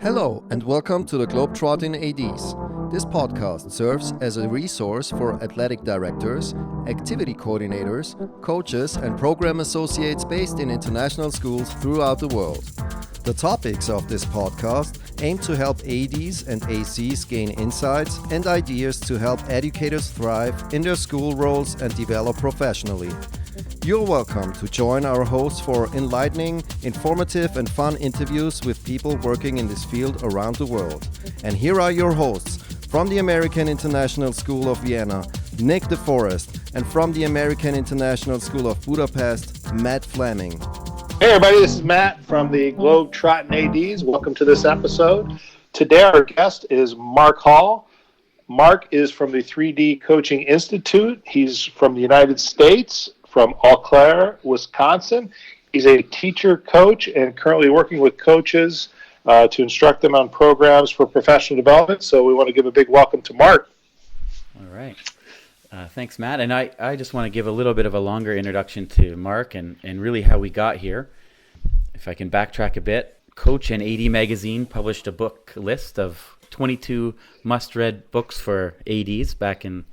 Hello and welcome to the Globetrottin ADs. This podcast serves as a resource for athletic directors, activity coordinators, coaches and program associates based in international schools throughout the world. The topics of this podcast aim to help ADs and ACs gain insights and ideas to help educators thrive in their school roles and develop professionally. You're welcome to join our hosts for enlightening, informative and fun interviews with people working in this field around the world. And here are your hosts from the American International School of Vienna, Nick DeForest, and from the American International School of Budapest, Matt Fleming. Hey everybody, this is Matt from the Globetrottin ADs. Welcome to this episode. Today our guest is Mark Hall. Mark is from the 3D Coaching Institute. He's from the United States, from Eau Claire, Wisconsin. He's a teacher coach and currently working with coaches to instruct them on programs for professional development. So we want to give a big welcome to Mark. All right. Thanks, Matt. And I just want to give a little bit of a longer introduction to Mark and really how we got here. If I can backtrack a bit, Coach and AD Magazine published a book list of 22 must-read books for ADs back in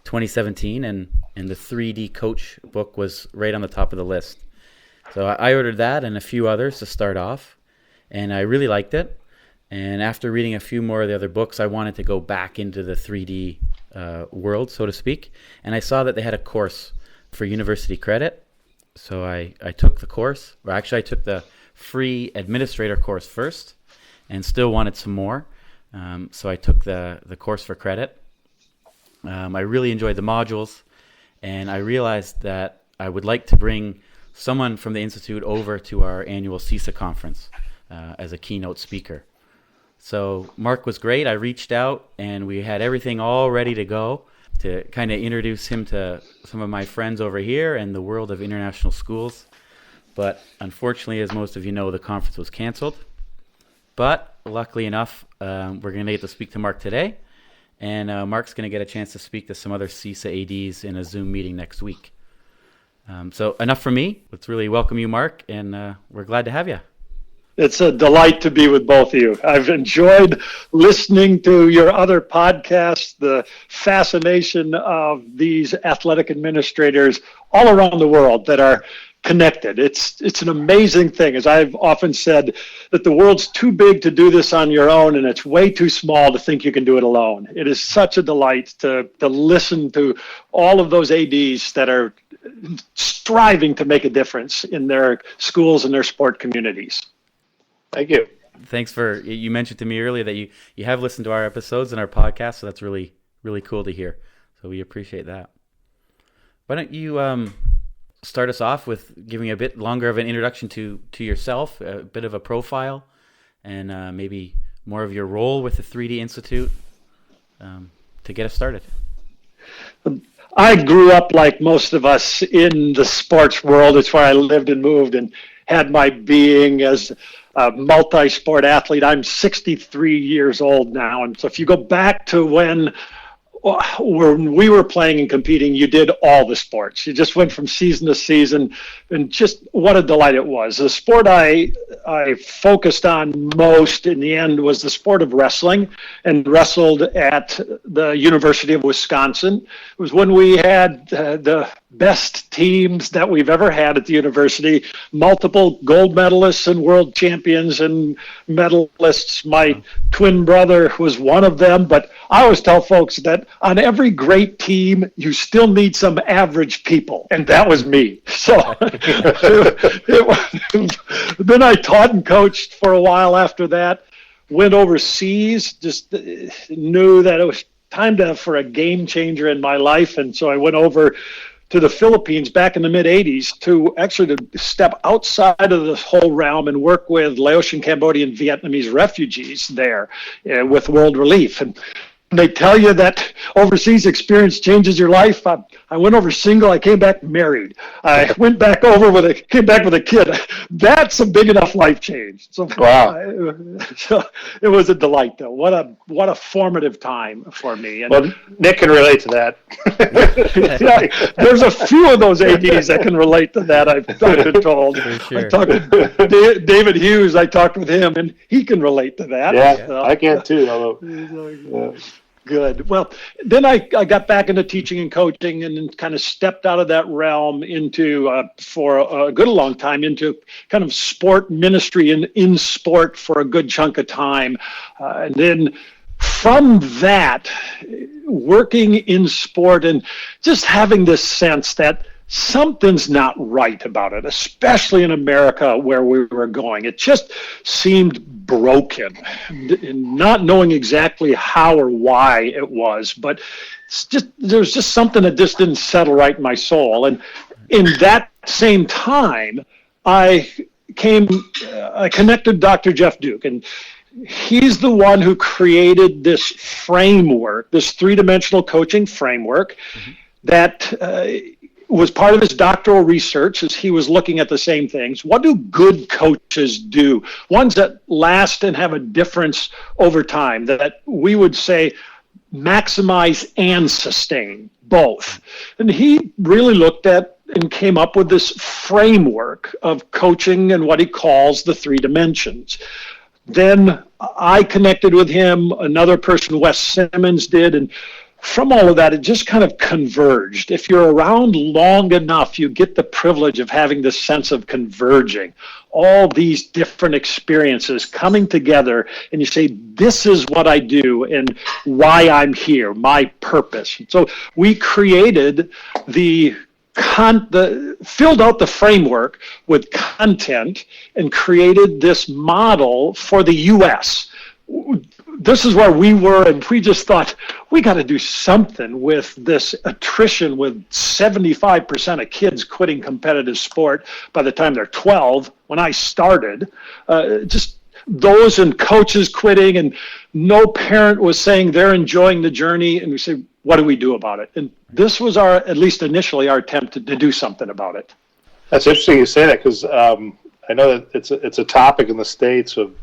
2017, and the 3D Coach book was right on the top of the list. So I ordered that and a few others to start off, and I really liked it. And after reading a few more of the other books, I wanted to go back into the 3D world, so to speak, and I saw that they had a course for university credit. So I took the course, or actually I took the free administrator course first and still wanted some more. So I took the course for credit. I really enjoyed the modules, and I realized that I would like to bring someone from the Institute over to our annual CISA conference as a keynote speaker. So Mark was great. I reached out, and we had everything all ready to go to kind of introduce him to some of my friends over here and the world of international schools. But unfortunately, as most of you know, the conference was canceled. But luckily enough, we're going to get to speak to Mark today. And Mark's going to get a chance to speak to some other CISA ADs in a Zoom meeting next week. So enough from me. Let's really welcome you, Mark, and we're glad to have you. It's a delight to be with both of you. I've enjoyed listening to your other podcasts, the fascination of these athletic administrators all around the world that are connected. It's an amazing thing. As I've often said, that the world's too big to do this on your own, and it's way too small to think you can do it alone. It is such a delight to listen to all of those ADs that are striving to make a difference in their schools and their sport communities. Thank you. Thanks you mentioned to me earlier that you have listened to our episodes and our podcast, so that's really, really cool to hear. So we appreciate that. Why don't you start us off with giving a bit longer of an introduction to yourself, a bit of a profile, and maybe more of your role with the 3D Institute to get us started. I grew up like most of us in the sports world. It's where I lived and moved and had my being as a multi-sport athlete. I'm 63 years old now. And so if you go back to when we were playing and competing, you did all the sports. You just went from season to season, and just what a delight it was. The sport I focused on most in the end was the sport of wrestling, and wrestled at the University of Wisconsin. It was when we had the best teams that we've ever had at the university, multiple gold medalists and world champions and medalists. My twin brother was one of them, but I always tell folks that on every great team, you still need some average people, and that was me. So then I taught and coached for a while after that, went overseas, just knew that it was time for a game changer in my life, and so I went over to the Philippines back in the mid-'80s to step outside of this whole realm and work with Laotian, Cambodian, Vietnamese refugees there with World Relief. And they tell you that overseas experience changes your life. I went over single. I came back married. I went back over came back with a kid. That's a big enough life change. So, Wow. So it was a delight, though. What a formative time for me. And Well, Nick can relate to that. yeah, there's a few of those ADs that can relate to that. I've been told. For sure. I talked to David Hughes. I talked with him, and he can relate to that. Yeah, So, I can too. Although, good. Well, then I got back into teaching and coaching, and then kind of stepped out of that realm into, for a good long time, into kind of sport ministry and in sport for a good chunk of time. And then from that, working in sport and just having this sense that something's not right about it, especially in America where we were going. It just seemed broken, and not knowing exactly how or why it was, but there's just something that just didn't settle right in my soul. And in that same time, I connected Dr. Jeff Duke, and he's the one who created this framework, this three-dimensional coaching framework that was part of his doctoral research as he was looking at the same things. What do good coaches do? Ones that last and have a difference over time, that we would say maximize and sustain both. And he really looked at and came up with this framework of coaching and what he calls the three dimensions. Then I connected with him, another person, Wes Simmons, did, and from all of that, it just kind of converged. If you're around long enough, you get the privilege of having this sense of converging, all these different experiences coming together, and you say, this is what I do and why I'm here, my purpose. So we created filled out the framework with content and created this model for the U.S. This is where we were, and we just thought, we got to do something with this attrition with 75% of kids quitting competitive sport by the time they're 12. When I started, just those and coaches quitting, and no parent was saying they're enjoying the journey, and we said, what do we do about it? And this was at least initially, our attempt to do something about it. that's interesting you say that, because I know that it's a topic in the States of,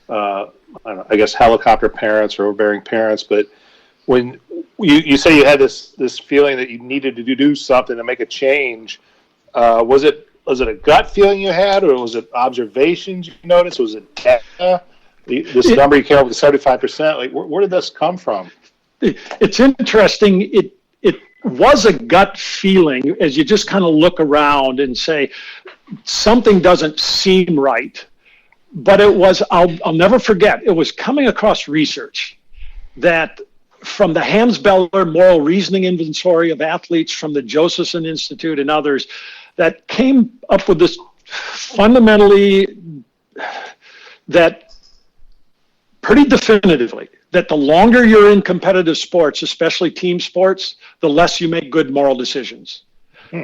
I don't know, I guess helicopter parents or overbearing parents, but when you say you had this feeling that you needed to do something to make a change, was it a gut feeling you had, or was it observations you noticed? Was it data? This number you came up with, 75%. Like, where did this come from? It's interesting. It was a gut feeling as you just kind of look around and say something doesn't seem right. But it was, I'll never forget, it was coming across research that from the Hans Beller Moral Reasoning Inventory of Athletes from the Josephson Institute and others that came up with this fundamentally, that pretty definitively, that the longer you're in competitive sports, especially team sports, the less you make good moral decisions.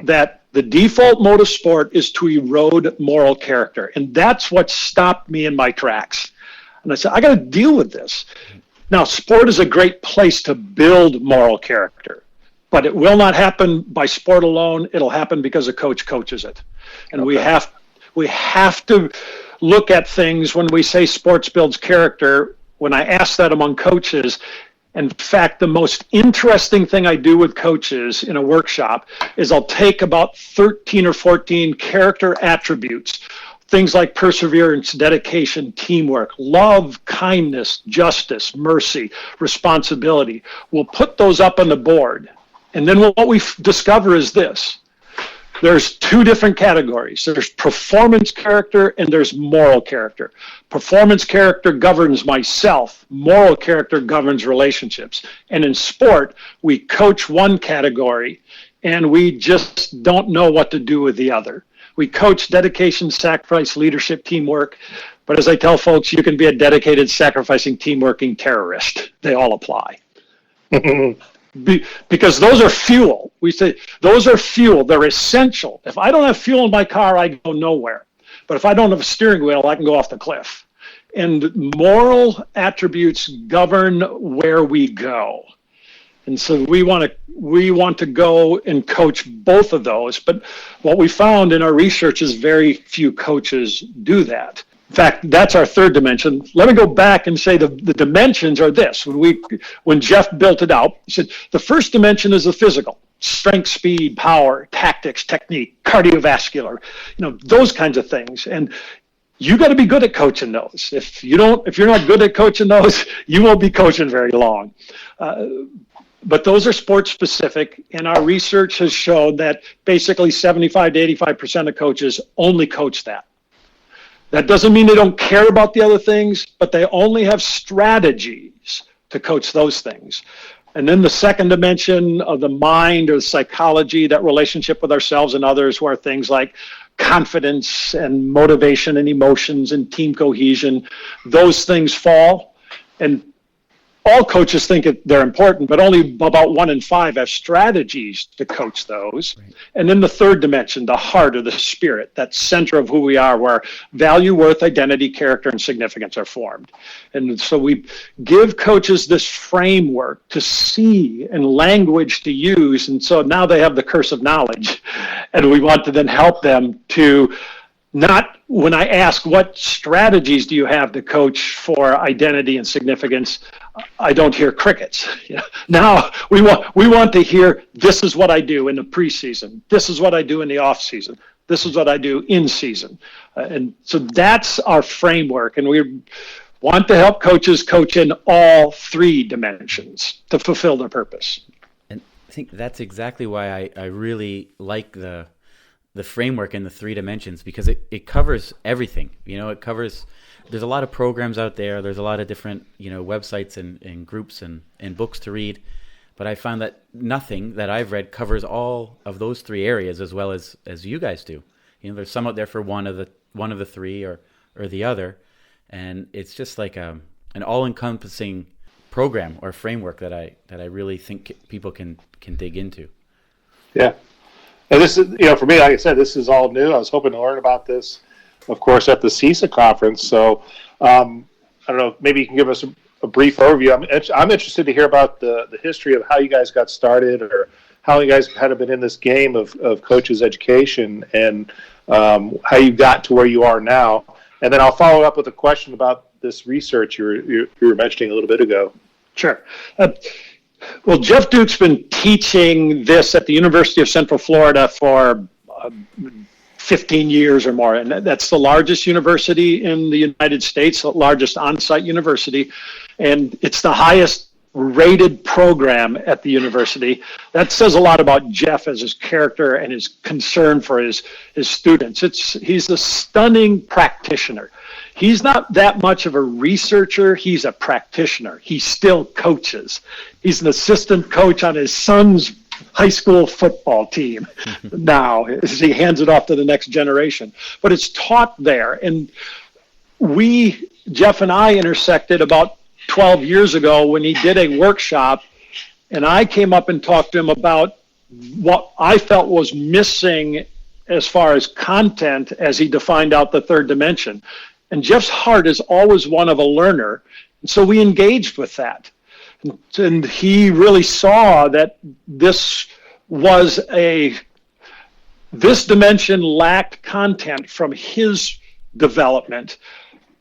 That the default mode of sport is to erode moral character. And that's what stopped me in my tracks. And I said, I got to deal with this. Now, sport is a great place to build moral character, but it will not happen by sport alone. It'll happen because a coach coaches it. And we have to look at things when we say sports builds character. When I ask that among coaches, in fact, the most interesting thing I do with coaches in a workshop is I'll take about 13 or 14 character attributes, things like perseverance, dedication, teamwork, love, kindness, justice, mercy, responsibility. We'll put those up on the board. And then what we discover is this. There's two different categories. There's performance character and there's moral character. Performance character governs myself. Moral character governs relationships. And in sport, we coach one category and we just don't know what to do with the other. We coach dedication, sacrifice, leadership, teamwork. But as I tell folks, you can be a dedicated, sacrificing, teamworking terrorist. They all apply. Because those are fuel. We say those are fuel. They're essential. If I don't have fuel in my car, I go nowhere. But if I don't have a steering wheel, I can go off the cliff. and moral attributes govern where we go. And so we want to go and coach both of those. But what we found in our research is very few coaches do that. In fact, that's our third dimension. Let me go back and say the dimensions are this. When Jeff built it out, he said the first dimension is the physical: strength, speed, power, tactics, technique, cardiovascular, those kinds of things. And you got to be good at coaching those. If you're not good at coaching those, you won't be coaching very long. But those are sports specific, and our research has shown that basically 75 to 85% of coaches only coach that. That doesn't mean they don't care about the other things, but they only have strategies to coach those things. And then the second dimension of the mind or the psychology, that relationship with ourselves and others, where things like confidence and motivation and emotions and team cohesion, those things fall. And all coaches think they're important, but only about 1 in 5 have strategies to coach those. Right. And then the third dimension, the heart or the spirit, that center of who we are, where value, worth, identity, character, and significance are formed. And so we give coaches this framework to see and language to use. And so now they have the curse of knowledge. And we want to then help them to not, when I ask what strategies do you have to coach for identity and significance, I don't hear crickets. Now we want to hear, this is what I do in the preseason. This is what I do in the off season. This is what I do in season. And so that's our framework. And we want to help coaches coach in all 3 dimensions to fulfill their purpose. And I think that's exactly why I really like the framework in the 3 dimensions, because it covers everything. It covers, there's a lot of programs out there. There's a lot of different, websites and groups and books to read. But I found that nothing that I've read covers all of those 3 areas as well as you guys do. There's some out there for one of the 3 or the other. And it's just like an all-encompassing program or framework that I really think people can dig into. Yeah. And this is, for me, like I said, this is all new. I was hoping to learn about this, of course, at the CISA conference. So I don't know, maybe you can give us a brief overview. I'm interested to hear about the history of how you guys got started, or how you guys kind of been in this game of coaches education, and how you got to where you are now. And then I'll follow up with a question about this research you were mentioning a little bit ago. Sure. Well, Jeff Duke's been teaching this at the University of Central Florida for 15 years or more, and that's the largest university in the United States, the largest on-site university, and it's the highest rated program at the university. That says a lot about Jeff as his character and his concern for his students. He's a stunning practitioner. He's not that much of a researcher. He's a practitioner. He still coaches. He's an assistant coach on his son's high school football team now, as he hands it off to the next generation. But it's taught there. And Jeff and I intersected about 12 years ago when he did a workshop, and I came up and talked to him about what I felt was missing as far as content as he defined out the 3rd dimension. And Jeff's heart is always one of a learner. And so we engaged with that. And he really saw that this dimension lacked content from his development,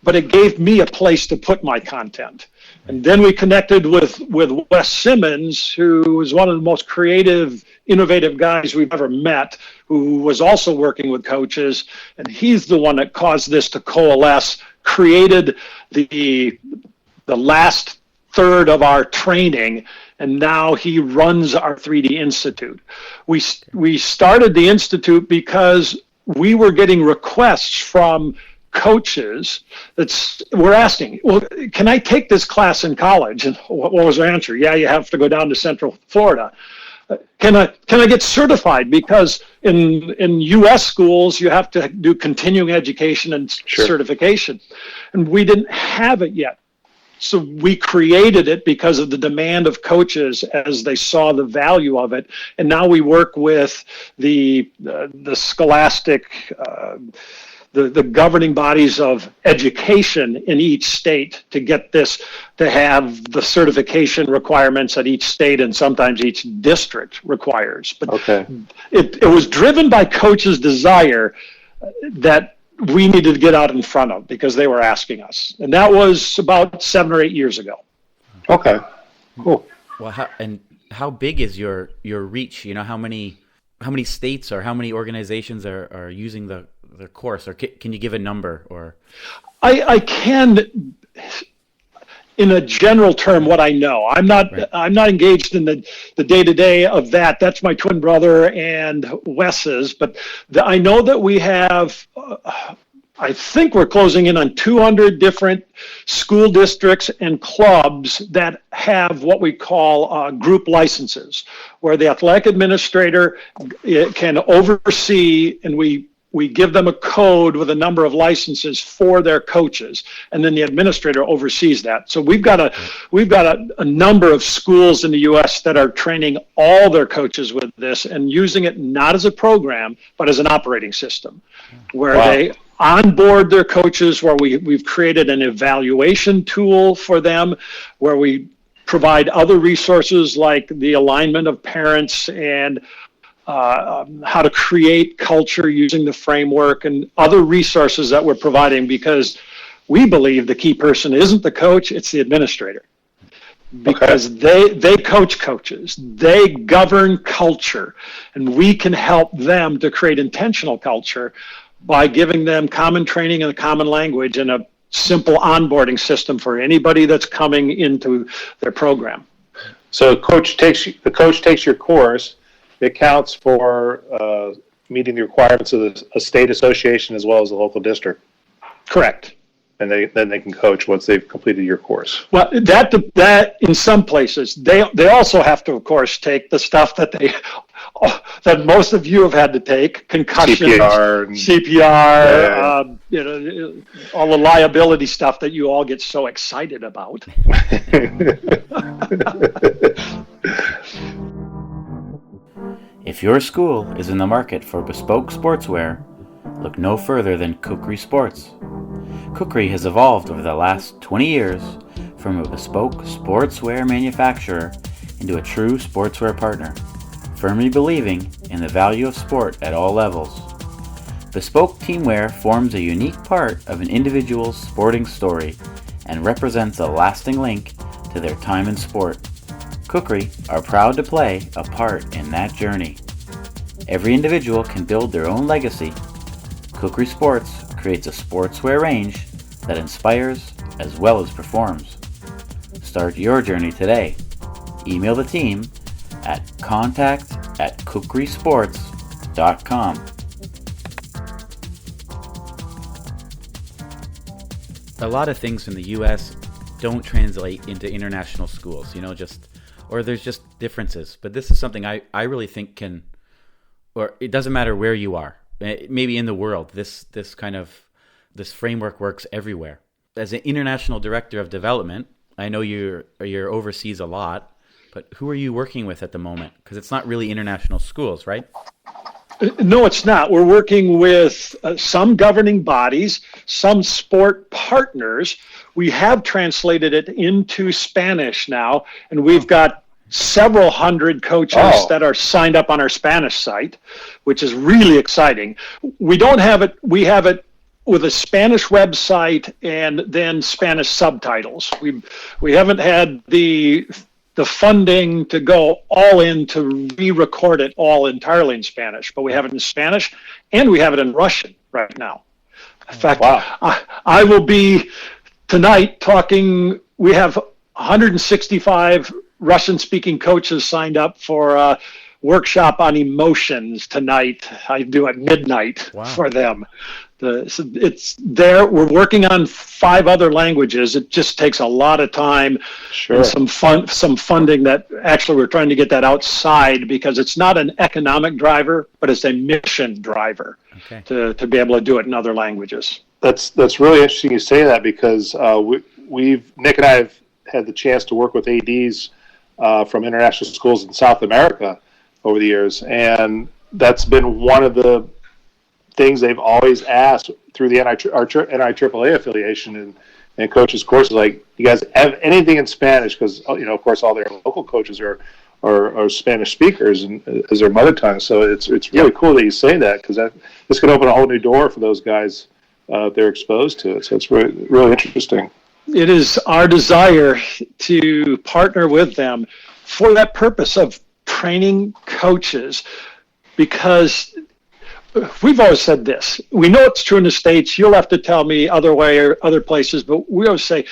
but it gave me a place to put my content. And then we connected with Wes Simmons, who was one of the most creative, innovative guys we've ever met, who was also working with coaches. And he's the one that caused this to coalesce, created the last third of our training, and now he runs our 3D Institute. We started the Institute because we were getting requests from coaches we're asking, well, can I take this class in college? And what was their answer? Yeah, you have to go down to Central Florida. Can I get certified? Because in U.S. schools, you have to do continuing education and certification. And we didn't have it yet. So we created it because of the demand of coaches as they saw the value of it. And now we work with the scholastic, the governing bodies of education in each state to get this, to have the certification requirements that each state and sometimes each district requires. But Okay. it was driven by coaches' desire that we needed to get out in front of because they were asking us. And that was about 7 or 8 years ago. Okay. Cool. Well, how big is your reach? You know, how many states or how many organizations are using the course, or can you give a number? Or I can, in a general term, what I know. I'm not engaged in the day-to-day of that. That's my twin brother and Wes's. But I know that we have, I think we're closing in on 200 different school districts and clubs that have what we call group licenses, where the athletic administrator can oversee, and we give them a code with a number of licenses for their coaches, and then the administrator oversees that. So we've got a number of schools in the U.S. that are training all their coaches with this and using it not as a program, but as an operating system, where they onboard their coaches, where we've created an evaluation tool for them, where we provide other resources like the alignment of parents and how to create culture using the framework and other resources that we're providing, because we believe the key person isn't the coach, it's the administrator. Because they coach coaches, they govern culture, and we can help them to create intentional culture by giving them common training and a common language and a simple onboarding system for anybody that's coming into their program. So the coach takes your course. It counts for meeting the requirements of a state association as well as the local district. Correct. And then they can coach once they've completed your course. Well, that in some places they also have to, of course, take the stuff that most of you have had to take: concussion, CPR, all the liability stuff that you all get so excited about. if your school is in the market for bespoke sportswear, look no further than Kukri Sports. Kukri has evolved over the last 20 years from a bespoke sportswear manufacturer into a true sportswear partner, firmly believing in the value of sport at all levels. Bespoke teamwear forms a unique part of an individual's sporting story and represents a lasting link to their time in sport. Kukri are proud to play a part in that journey. Every individual can build their own legacy. Kukri Sports creates a sportswear range that inspires as well as performs. Start your journey today. Email the team at contact@kukrisports.com. A lot of things in the U.S. don't translate into international schools, or there's just differences. But this is something I really think can, or it doesn't matter where you are, maybe in the world, this framework works everywhere. As an international director of development, I know you're overseas a lot, but who are you working with at the moment? Because it's not really international schools, right? No, it's not. We're working with some governing bodies, some sport partners. We have translated it into Spanish now, and we've got several hundred coaches that are signed up on our Spanish site, which is really exciting. We don't have it. We have it with a Spanish website and then Spanish subtitles. We haven't had the funding to go all in to re-record it all entirely in Spanish, but we have it in Spanish and we have it in Russian right now. In fact, I will be tonight talking. We have 165 Russian-speaking coaches signed up for a workshop on emotions tonight. I do at midnight for them. So it's there. We're working on 5 other languages. It just takes a lot of time and some funding that actually we're trying to get that outside, because it's not an economic driver, but it's a mission driver to be able to do it in other languages. That's really interesting you say that, because Nick and I have had the chance to work with ADs from international schools in South America over the years, and that's been one of the things they've always asked through the NIAAA affiliation and coaches courses, like, you guys have anything in Spanish? Because, of course, all their local coaches are Spanish speakers and as their mother tongue. So it's really cool that you say that, because this could open a whole new door for those guys they're exposed to it. So it's really, really interesting. It is our desire to partner with them for that purpose of training coaches, because we've always said this. We know it's true in the States. You'll have to tell me other way or other places, but we always say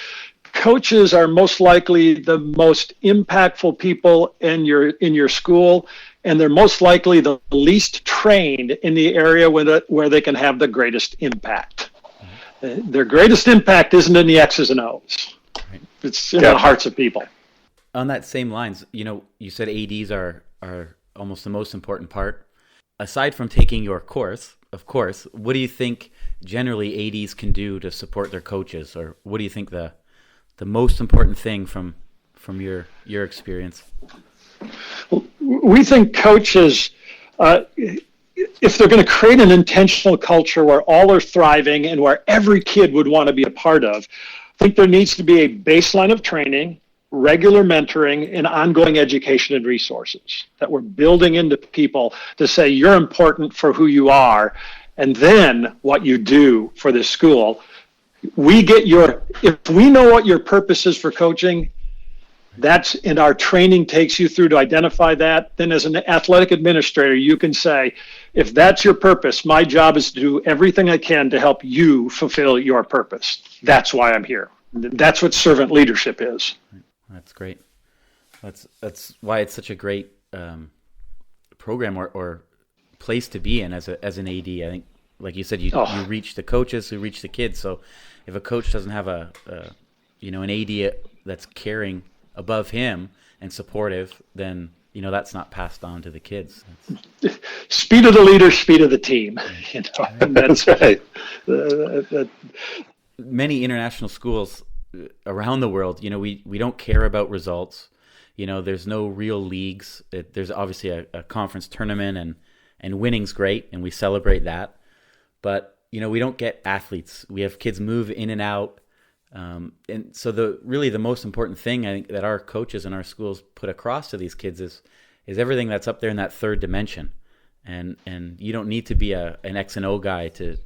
coaches are most likely the most impactful people in your school, and they're most likely the least trained in the area where they can have the greatest impact. Their greatest impact isn't in the X's and O's. Right. It's in the hearts of people. On that same lines, you said ADs are almost the most important part. Aside from taking your course, of course, what do you think generally ADs can do to support their coaches? Or what do you think the most important thing from your experience? We think coaches, if they're going to create an intentional culture where all are thriving and where every kid would want to be a part of, I think there needs to be a baseline of training, regular mentoring, and ongoing education and resources that we're building into people to say you're important for who you are, and then what you do for this school. If we know what your purpose is for coaching, and our training takes you through to identify that, then as an athletic administrator, you can say, if that's your purpose, my job is to do everything I can to help you fulfill your purpose. That's why I'm here. That's what servant leadership is. That's great. That's why it's such a great program or place to be in as an AD. I think, like you said, you reach the coaches who reach the kids. So if a coach doesn't have an AD that's caring above him and supportive, then that's not passed on to the kids. Speed of the leader, speed of the team. That's right. Many international schools around the world, we don't care about results. There's no real leagues. There's obviously a conference tournament, and winning's great, and we celebrate that. But we don't get athletes. We have kids move in and out. And so the most important thing I think that our coaches and our schools put across to these kids is everything that's up there in that third dimension, and you don't need to be an X and O guy to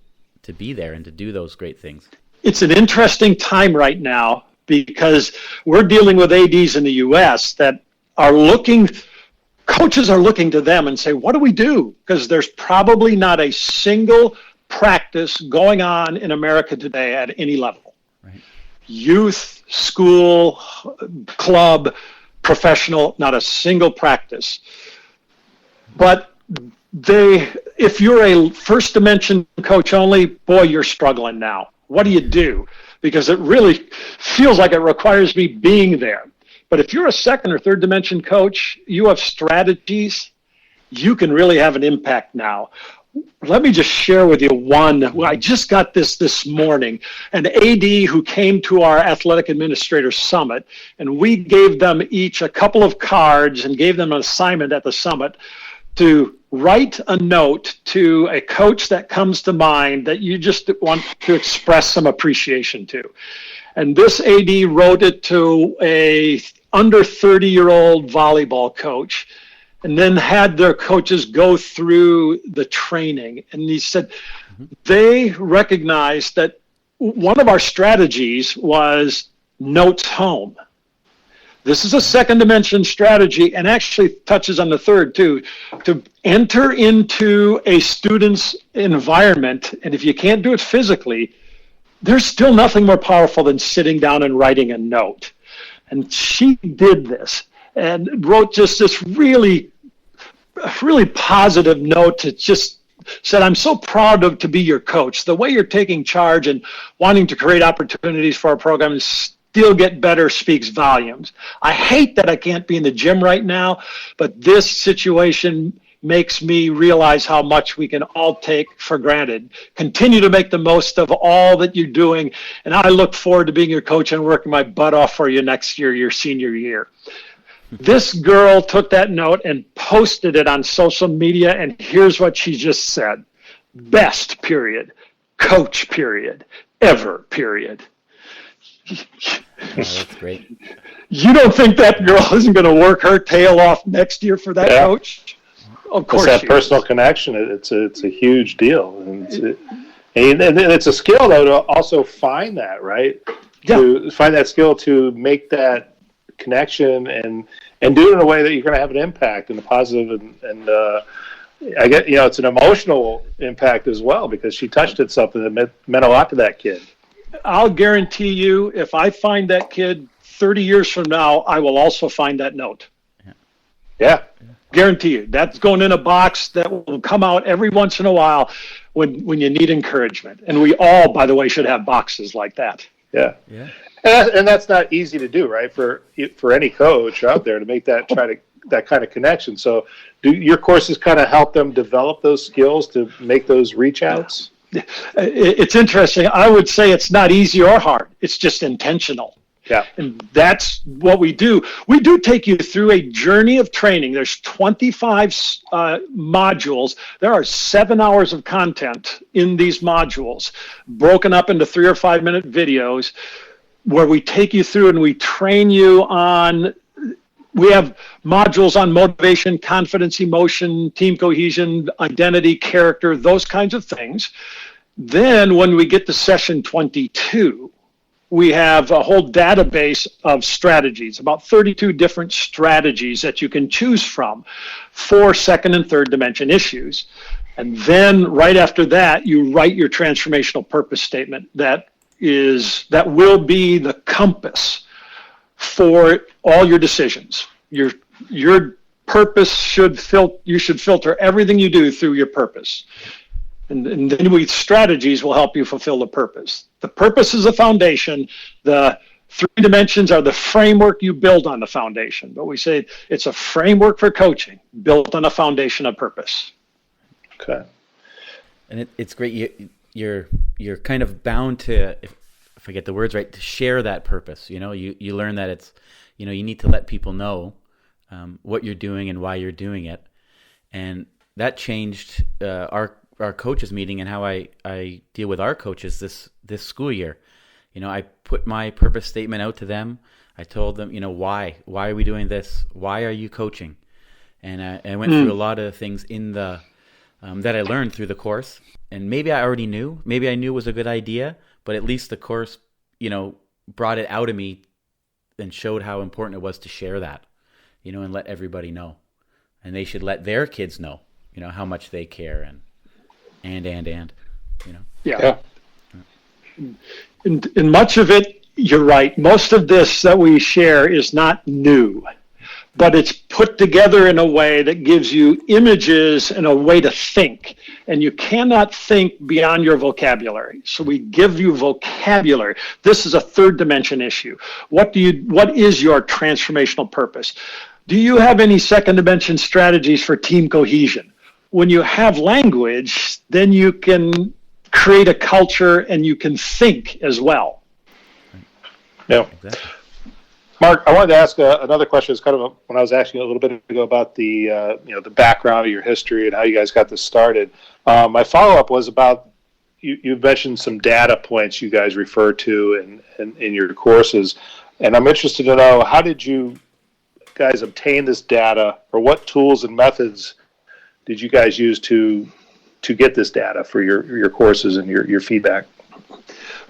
be there and to do those great things. It's an interesting time right now because we're dealing with ADs in the U.S. that coaches are looking to them and say, what do we do? Because there's probably not a single practice going on in America today at any level. Right. Youth, school, club, professional, not a single practice. But if you're a first dimension coach only, boy, you're struggling now. What do you do? Because it really feels like it requires me being there. But if you're a second or third dimension coach, you have strategies, you can really have an impact now. Let me just share with you one. I just got this morning, an AD who came to our athletic administrator summit, and we gave them each a couple of cards and gave them an assignment at the summit to write a note to a coach that comes to mind that you just want to express some appreciation to. And this AD wrote it to a under 30-year-old volleyball coach, and then had their coaches go through the training. And he said they recognized that one of our strategies was notes home. This is a second dimension strategy, and actually touches on the third too, to enter into a student's environment. And if you can't do it physically, there's still nothing more powerful than sitting down and writing a note. And she did this and wrote just this really positive note that just said, I'm so proud to be your coach. The way you're taking charge and wanting to create opportunities for our program and still get better speaks volumes. I hate that I can't be in the gym right now, but this situation makes me realize how much we can all take for granted. Continue to make the most of all that you're doing, and I look forward to being your coach and working my butt off for you next year, your senior year. This girl took that note and posted it on social media, and here's what she just said. best, period, coach, period, ever, period. Oh, that's great. You don't think that girl isn't going to work her tail off next year for that coach? Of course, it's that personal connection. It's a huge deal, and it's a skill though to also find that, right? Yeah. To find that skill to make that connection and do it in a way that you're going to have an impact and a positive and I get it's an emotional impact as well because she touched at something that meant a lot to that kid. I'll guarantee you, if I find that kid 30 years from now, I will also find that note. Yeah. Guarantee you. That's going in a box that will come out every once in a while when you need encouragement. And we all, by the way, should have boxes like that. Yeah. And that's not easy to do, right? For any coach out there to make that kind of connection. So do your courses kind of help them develop those skills to make those reach outs? It's interesting. I would say it's not easy or hard. It's just intentional. Yeah. And that's what we do. We do take you through a journey of training. There's 25 modules. There are 7 hours of content in these modules, broken up into 3 or 5 minute videos where we take you through and we train you on. We have modules on motivation, confidence, emotion, team cohesion, identity, character, those kinds of things. Then when we get to session 22, we have a whole database of strategies, about 32 different strategies that you can choose from for second and third dimension issues. And then right after that, you write your transformational purpose statement that will be the compass for all your decisions. Your purpose you should filter everything you do through your purpose. And then strategies will help you fulfill the purpose. The purpose is the foundation. The 3 dimensions are the framework you build on the foundation. But we say it's a framework for coaching built on a foundation of purpose. Okay. And it's great. You're kind of bound to, if I get the words right, to share that purpose. You learn that it's, you need to let people know what you're doing and why you're doing it. And that changed our coaches meeting and how I deal with our coaches this school year. I put my purpose statement out to them. I told them, why are we doing this? Why are you coaching? And I went through a lot of things in the that I learned through the course. And maybe I already knew. Maybe I knew it was a good idea, but at least the course, brought it out of me and showed how important it was to share that, and let everybody know. And they should let their kids know, how much they care and. Yeah. In much of it, you're right. Most of this that we share is not new, but it's put together in a way that gives you images and a way to think. And you cannot think beyond your vocabulary. So we give you vocabulary. This is a 3rd dimension issue. What is your transformational purpose? Do you have any 2nd dimension strategies for team cohesion? When you have language, then you can create a culture and you can think as well. Yeah. Exactly. Mark, I wanted to ask another question. It's kind of when I was asking a little bit ago about the the background of your history and how you guys got this started. My follow-up was about you mentioned some data points you guys refer to in your courses, and I'm interested to know, how did you guys obtain this data, or what tools and methods did you guys use to get this data for your courses and your feedback?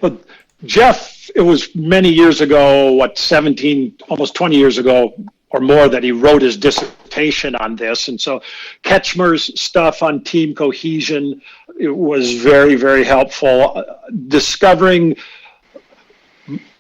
Well, Jeff, it was many years ago, 17, almost 20 years ago or more, that he wrote his dissertation on this. And so Ketchmer's stuff on team cohesion, it was very, very helpful. Discovering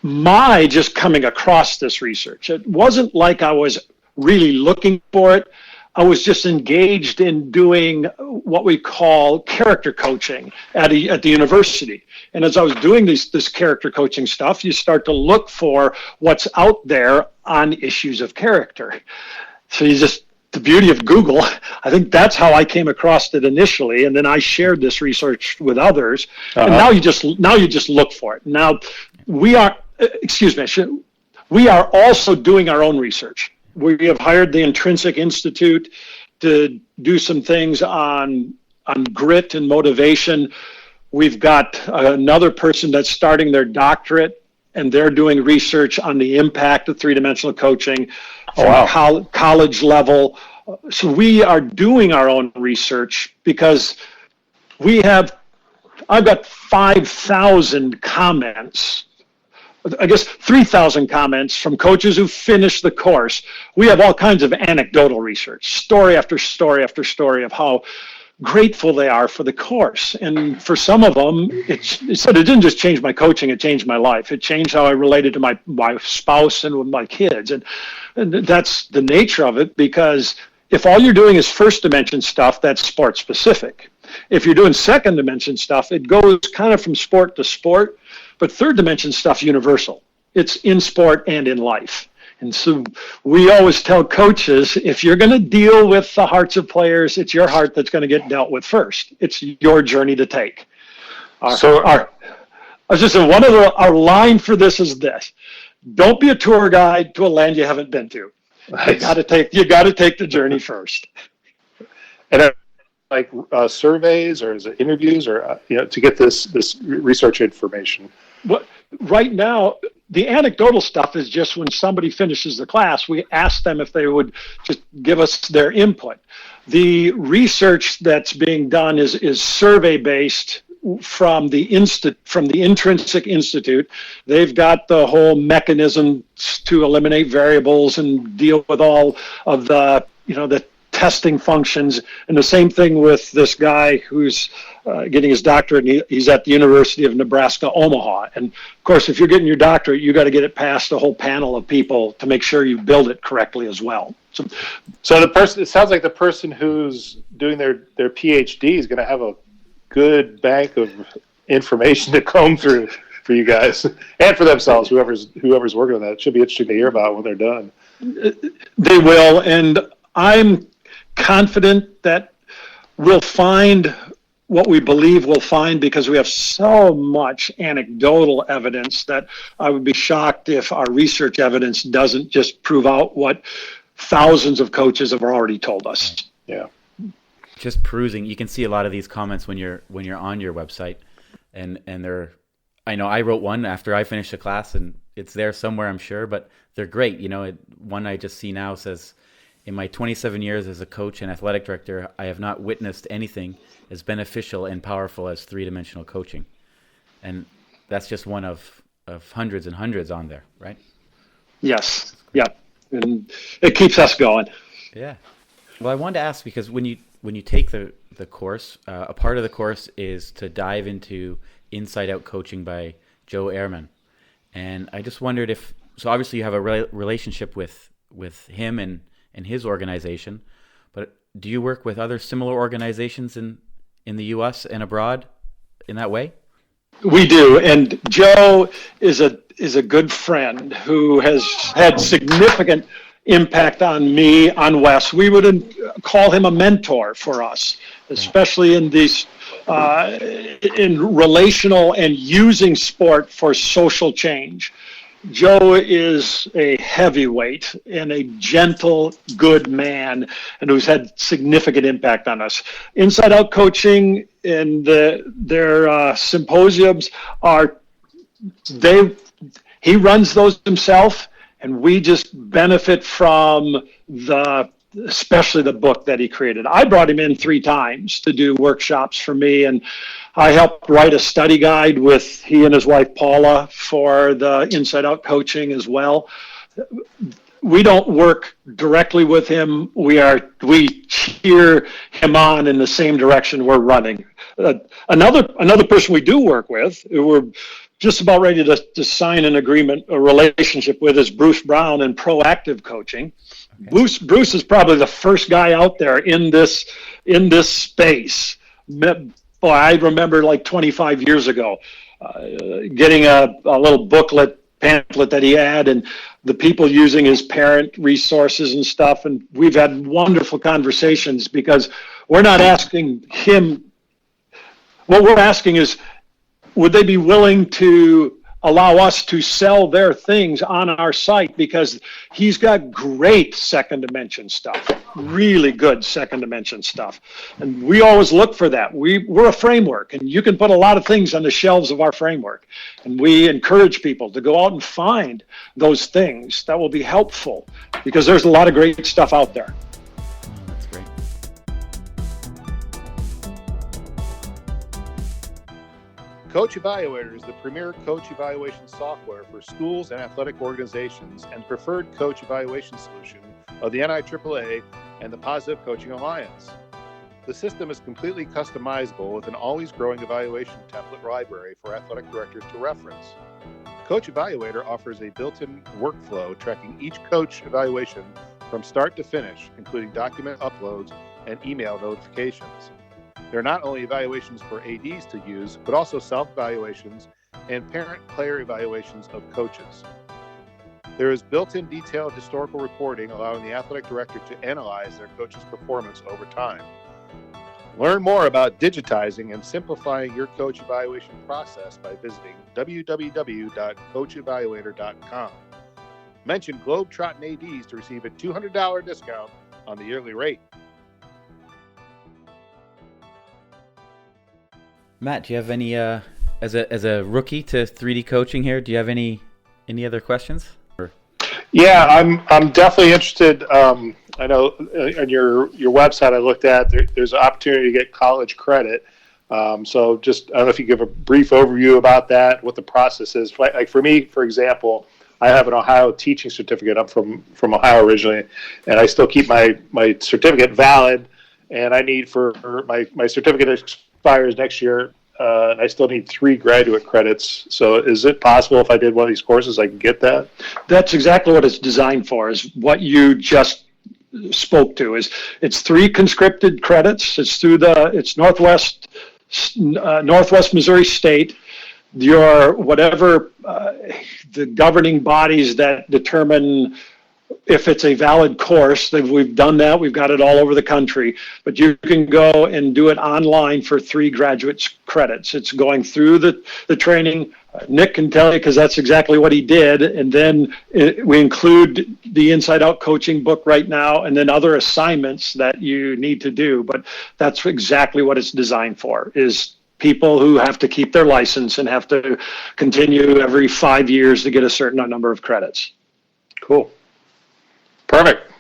my just coming across this research. It wasn't like I was really looking for it. I was just engaged in doing what we call character coaching at the university. And as I was doing this character coaching stuff, you start to look for what's out there on issues of character. So the beauty of Google, I think that's how I came across it initially. And then I shared this research with others. And now you just look for it. Now we are also doing our own research. We have hired the Intrinsic Institute to do some things on on grit and motivation. We've got another person that's starting their doctorate, and they're doing research on the impact of three-dimensional coaching from college level. So we are doing our own research because I've got 5,000 comments, I guess 3,000 comments from coaches who finished the course. We have all kinds of anecdotal research, story after story after story of how grateful they are for the course. And for some of them, it didn't just change my coaching, it changed my life. It changed how I related to my spouse and with my kids. And that's the nature of it, because if all you're doing is first dimension stuff, that's sport specific. If you're doing second dimension stuff, it goes kind of from sport to sport, but third dimension stuff's universal. It's in sport and in life. And so we always tell coaches, if you're going to deal with the hearts of players, it's your heart that's going to get dealt with first. It's your journey to take. Our line for this is this: don't be a tour guide to a land you haven't been to. You got to take the journey first. And like surveys, or is it interviews, or to get this research information? Right now, the anecdotal stuff is just when somebody finishes the class, we ask them if they would just give us their input. The research that's being done is survey based from the Intrinsic Institute. They've got the whole mechanism to eliminate variables and deal with all of the testing functions. And the same thing with this guy who's getting his doctorate, and he's at the University of Nebraska, Omaha. And of course, if you're getting your doctorate, you got to get it past a whole panel of people to make sure you build it correctly as well. So it sounds like the person who's doing their PhD is going to have a good bank of information to comb through for you guys and for themselves, whoever's working on that. It should be interesting to hear about when they're done. They will, and I'm confident that we'll find what we believe we'll find, because we have so much anecdotal evidence that I would be shocked if our research evidence doesn't just prove out what thousands of coaches have already told us. Yeah. Just perusing, you can see a lot of these comments when you're on your website, and they're, I know I wrote one after I finished a class, and it's there somewhere, I'm sure, but they're great. One I just see now says, in my 27 years as a coach and athletic director, I have not witnessed anything as beneficial and powerful as three-dimensional coaching. And that's just one of hundreds and hundreds on there, right? Yes. Yeah. And it keeps us going. Yeah. Well, I wanted to ask, because when you take the course, a part of the course is to dive into Inside Out Coaching by Joe Ehrmann. And I just wondered so obviously you have a relationship with him and his organization, but do you work with other similar organizations in the U.S. and abroad in that way? We do, and Joe is a good friend who has had significant impact on me, on Wes. We would call him a mentor for us, especially in these in relational and using sport for social change. Joe is a heavyweight and a gentle, good man, and who's had significant impact on us. Inside Out Coaching and their symposiums he runs those himself, and we just benefit from especially the book that he created. I brought him in 3 times to do workshops for me, and I helped write a study guide with he and his wife Paula for the Inside Out Coaching as well. We don't work directly with him. We cheer him on in the same direction we're running. Another person we do work with, who we're just about ready to sign an agreement, a relationship with, is Bruce Brown in Proactive Coaching. Okay. Bruce is probably the first guy out there in this space. Boy, I remember like 25 years ago, getting a little pamphlet that he had, and the people using his parent resources and stuff. And we've had wonderful conversations, because we're not asking him. What we're asking is, would they be willing to allow us to sell their things on our site, because he's got great second dimension stuff, really good second dimension stuff. And we always look for that. We're a framework, and you can put a lot of things on the shelves of our framework. And we encourage people to go out and find those things that will be helpful, because there's a lot of great stuff out there. That's great. Coach Evaluator is the premier coach evaluation software for schools and athletic organizations and preferred coach evaluation solution of the NIAAA and the Positive Coaching Alliance. The system is completely customizable with an always growing evaluation template library for athletic directors to reference. Coach Evaluator offers a built-in workflow tracking each coach evaluation from start to finish, including document uploads and email notifications. There are not only evaluations for ADs to use, but also self-evaluations and parent-player evaluations of coaches. There is built-in detailed historical reporting allowing the athletic director to analyze their coach's performance over time. Learn more about digitizing and simplifying your coach evaluation process by visiting www.coachevaluator.com. Mention Globetrottin ADs to receive a $200 discount on the yearly rate. Matt, do you have any, as a rookie to 3D coaching here, do you have any other questions? Yeah, I'm definitely interested. I know on your website I looked at, there's an opportunity to get college credit. So just, I don't know if you give a brief overview about that, what the process is. Like for me, for example, I have an Ohio teaching certificate. I'm from Ohio originally, and I still keep my certificate valid, and I need for my certificate expires next year, and I still need 3 graduate credits. So is it possible if I did one of these courses, I can get that? That's exactly what it's designed for, is what you just spoke to. Is it's 3 conscripted credits. It's through it's Northwest Missouri State. Your whatever the governing bodies that determine if it's a valid course, we've done that. We've got it all over the country. But you can go and do it online for 3 graduate credits. It's going through the training. Nick can tell you, because that's exactly what he did. And then we include the Inside Out coaching book right now, and then other assignments that you need to do. But that's exactly what it's designed for, is people who have to keep their license and have to continue every 5 years to get a certain number of credits. Cool. Perfect.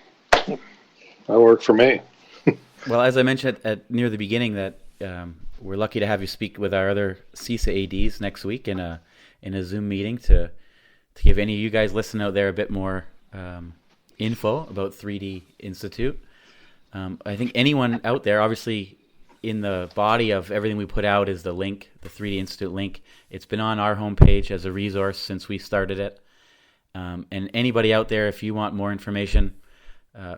That'll work for me. Well, as I mentioned near the beginning, that we're lucky to have you speak with our other CISA ADs next week in a Zoom meeting to give any of you guys listening out there a bit more info about 3D Institute. I think anyone out there, obviously, in the body of everything we put out is the link, the 3D Institute link. It's been on our homepage as a resource since we started it. And anybody out there, if you want more information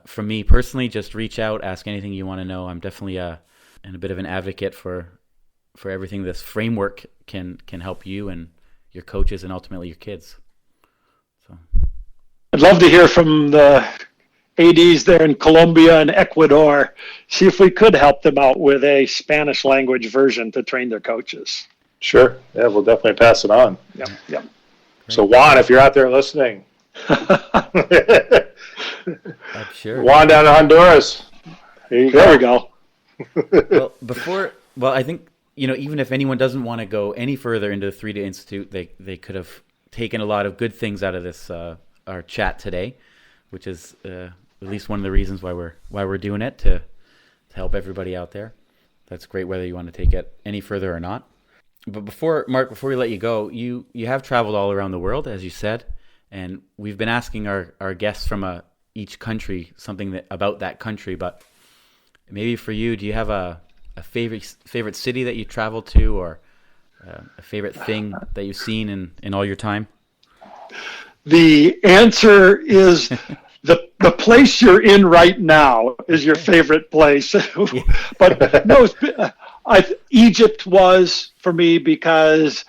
from me personally, just reach out, ask anything you want to know. I'm definitely a bit of an advocate for everything this framework can help you and your coaches and ultimately your kids. So I'd love to hear from the ADs there in Colombia and Ecuador, see if we could help them out with a Spanish language version to train their coaches. Sure. Yeah, we'll definitely pass it on. Yep. So Juan, if you're out there listening, I'm sure. Juan down in Honduras. There we go. Well, I think, even if anyone doesn't want to go any further into the 3D Institute, they could have taken a lot of good things out of this our chat today, which is at least one of the reasons why we're doing it, to help everybody out there. That's great, whether you want to take it any further or not. But before we let you go, you have traveled all around the world, as you said, and we've been asking our guests from each country something about that country. But maybe for you, do you have a favorite city that you traveled to, or a favorite thing that you've seen in all your time? The answer is the place you're in right now is your favorite place. But no, Egypt was for me, because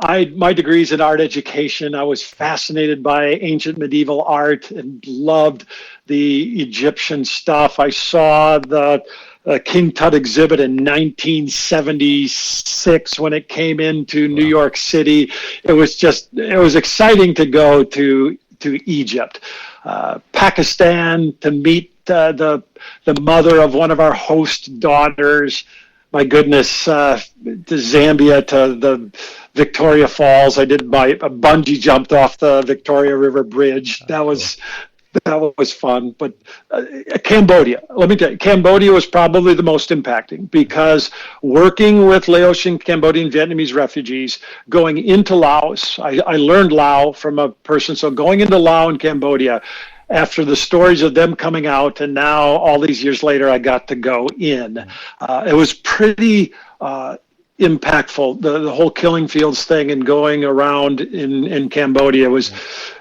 My degree's in art education. I was fascinated by ancient medieval art and loved the Egyptian stuff. I saw the King Tut exhibit in 1976 when it came into New York City. It was exciting to go to Egypt, Pakistan, to meet the mother of one of our host daughters. My goodness, to Zambia, to the Victoria Falls. I bungee jumped off the Victoria River Bridge. That was fun. But Cambodia, let me tell you, Cambodia was probably the most impacting, because working with Laotian, Cambodian, Vietnamese refugees, going into Laos, I learned Lao from a person. So going into Laos and Cambodia, after the stories of them coming out, and now all these years later, I got to go in. It was pretty impactful. The whole killing fields thing and going around in Cambodia was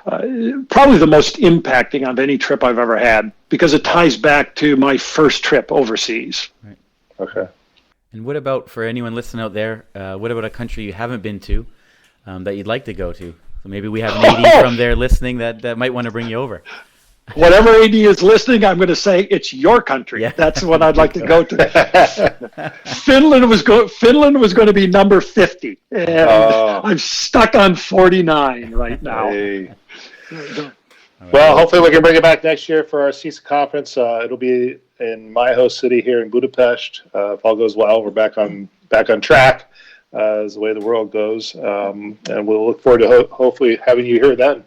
probably the most impacting of any trip I've ever had, because it ties back to my first trip overseas. Right. Okay. And what about, for anyone listening out there, what about a country you haven't been to that you'd like to go to? So maybe we have an AD from there listening that might want to bring you over. Whatever AD is listening, I'm going to say it's your country. Yeah. That's what I'd like to go to. Finland was going to be number 50, and I'm stuck on 49 right now. Hey. Well, hopefully we can bring it back next year for our CISA conference. It'll be in my host city here in Budapest. If all goes well, we're back on track as the way the world goes, and we'll look forward to hopefully having you here then.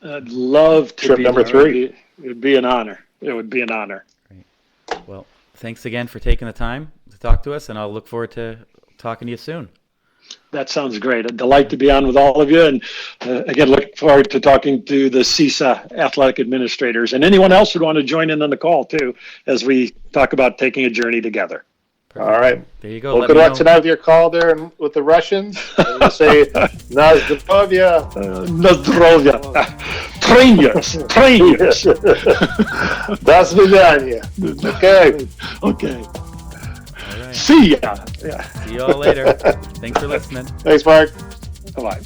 I'd love to. Trip number 3. It would be an honor. It would be an honor. Great. Well, thanks again for taking the time to talk to us, and I'll look forward to talking to you soon. That sounds great. A delight to be on with all of you. And again, looking forward to talking to the CISA athletic administrators and anyone else who'd want to join in on the call too, as we talk about taking a journey together. All right. There you go. Well, good luck tonight with your call there and with the Russians. And we'll say, na zdrovia. Na zdrovia. Trainers. До свидания. Okay. Okay. All right. See ya. Yeah. See you all later. Thanks for listening. Thanks, Mark. Bye-bye.